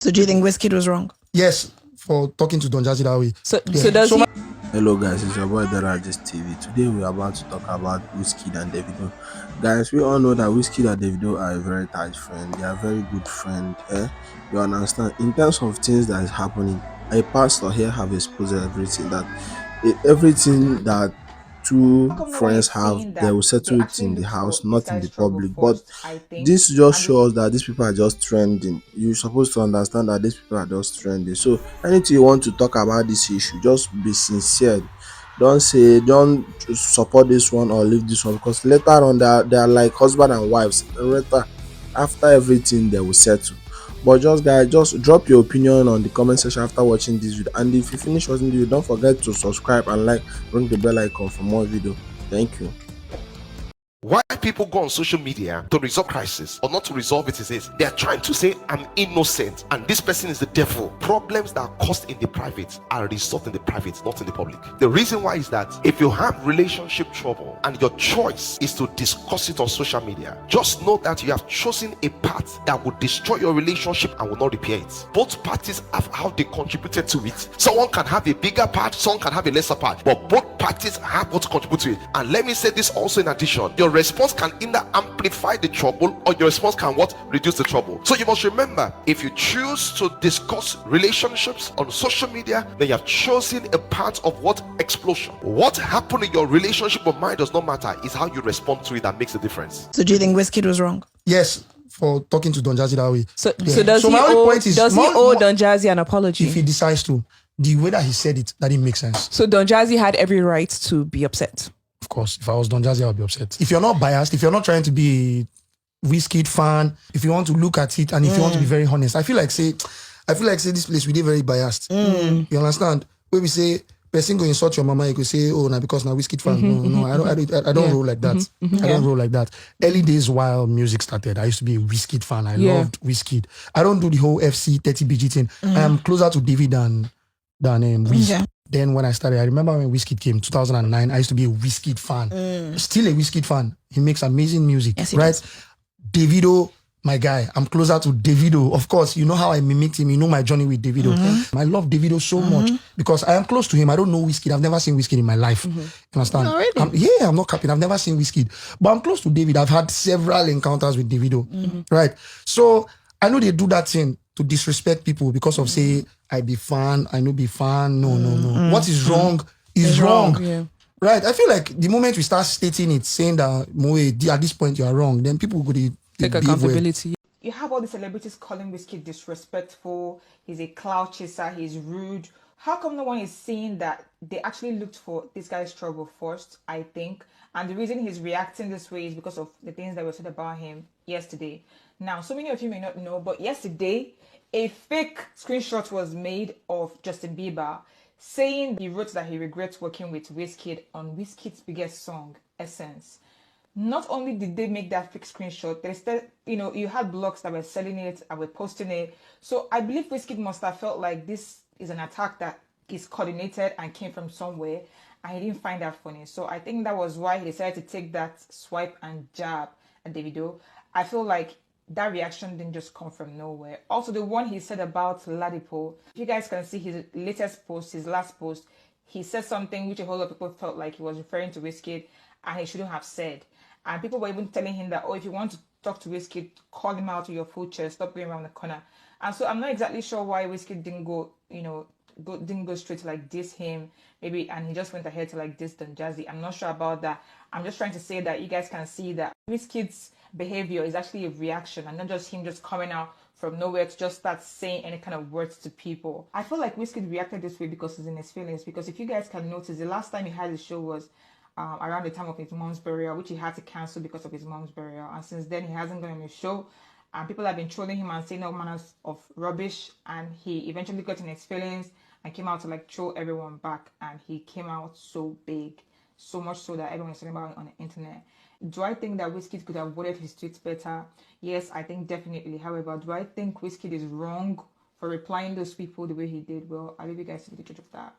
So do you think Wizkid was wrong? Yes, for talking to Don Jazzy that way. So does he? Hello guys, it's your boy Daraj's TV. Today we are about to talk about Wizkid and Davido. Guys, we all know that Wizkid and Davido are a very tight friend. They are very good friend. You understand? In terms of things that is happening, a pastor here have exposed everything that two friends have, they will settle it in the house, not in the public. But this just shows that these people are just trending. You're supposed to understand that these people are just trending. So anything you want to talk about this issue, just be sincere. Don't support this one or leave this one, because later on they are like husband and wives. Later, after everything, they will settle. But just guys, just drop your opinion on the comment section after watching this video, and if you finish watching the video, don't forget to subscribe and like, ring the bell icon for more video. Thank you. Why people go on social media to resolve crisis or not to resolve it is this: they are trying to say I'm innocent and this person is the devil. Problems that are caused in the private are resolved in the private, not in the public. The reason why is that if you have relationship trouble and your choice is to discuss it on social media, just know that you have chosen a path that will destroy your relationship and will not repair it. Both parties have how they contributed to it. Someone can have a bigger part, someone can have a lesser part, but both parties have what to contribute to it. And let me say this also in addition: your response can either amplify the trouble or your response can reduce the trouble. So you must remember, if you choose to discuss relationships on social media, then you have chosen a path of explosion. What happened in your relationship or mine does not matter. It's how you respond to it that makes the difference. So do you think Wizkid was wrong? Yes, for talking to Don Jazzy that way. So does he owe Don Jazzy an apology? If he decides to, the way that he said it, that didn't make sense. So Don Jazzy had every right to be upset. Of course, if I was Don Jazzy, I would be upset. If you're not biased, if you're not trying to be a Wizkid fan, if you want to look at it and if you want to be very honest, I feel like say this place we did very biased. You understand? When we say person go insult your mama, you could say, oh, now because now Wizkid fan. No, I don't roll like that. I don't roll like that. Early days while music started, I used to be a Wizkid fan. I loved Wizkid. I don't do the whole FC 30BG thing. I am closer to David than Wiz. Then when I started, I remember when Wizkid came, 2009, I used to be a Wizkid fan. Still a Wizkid fan. He makes amazing music, yes, right? Does. Davido, my guy. I'm closer to Davido. Of course, you know how I mimicked him. You know my journey with Davido. I love Davido so much because I am close to him. I don't know Wizkid. I've never seen Wizkid in my life. You understand? No, really? I'm not capping. I've never seen Wizkid. But I'm close to David. I've had several encounters with Davido, right? So I know they do that thing to disrespect people because of say, I be fan, I no be fan. No. What is wrong is wrong. Yeah. Right? I feel like the moment we start stating it, saying that Moe, at this point you are wrong, then people go to take accountability. You have all the celebrities calling Wizkid disrespectful, he's a cloud chaser, he's rude. How come no one is seeing that they actually looked for this guy's trouble first, I think? And the reason he's reacting this way is because of the things that were said about him yesterday. Now, so many of you may not know, but yesterday, a fake screenshot was made of Justin Bieber saying he wrote that he regrets working with Wizkid on Wizkid's biggest song, Essence. Not only did they make that fake screenshot, they said, you had blogs that were selling it and were posting it. So I believe Wizkid must have felt like this is an attack that is coordinated and came from somewhere, and he didn't find that funny. So I think that was why he decided to take that swipe and jab at Davido. I feel like that reaction didn't just come from nowhere. Also, the one he said about Ladipo, if you guys can see his latest post, his last post, he said something which a whole lot of people felt like he was referring to Wizkid and he shouldn't have said. And people were even telling him that, oh, if you want to talk to Wizkid, call him out to your full chest, stop going around the corner. And so I'm not exactly sure why Wizkid didn't go straight to like diss him, maybe, and he just went ahead to like diss Don Jazzy. I'm not sure about that. I'm just trying to say that you guys can see that Wizkid's behavior is actually a reaction and not just him just coming out from nowhere to just start saying any kind of words to people. I feel like Wizkid reacted this way because he's in his feelings. Because if you guys can notice, the last time he had his show was around the time of his mom's burial, which he had to cancel because of his mom's burial. And since then, he hasn't gone on his show. And people have been trolling him and saying all manners of rubbish. And he eventually got in his feelings and came out to like troll everyone back. And he came out so big, so much so that everyone is talking about it on the internet. Do I think that Wizkid could have worded his tweets better? Yes, I think definitely. However, do I think Wizkid is wrong for replying those people the way he did? Well, I'll leave you guys to be the judge of that.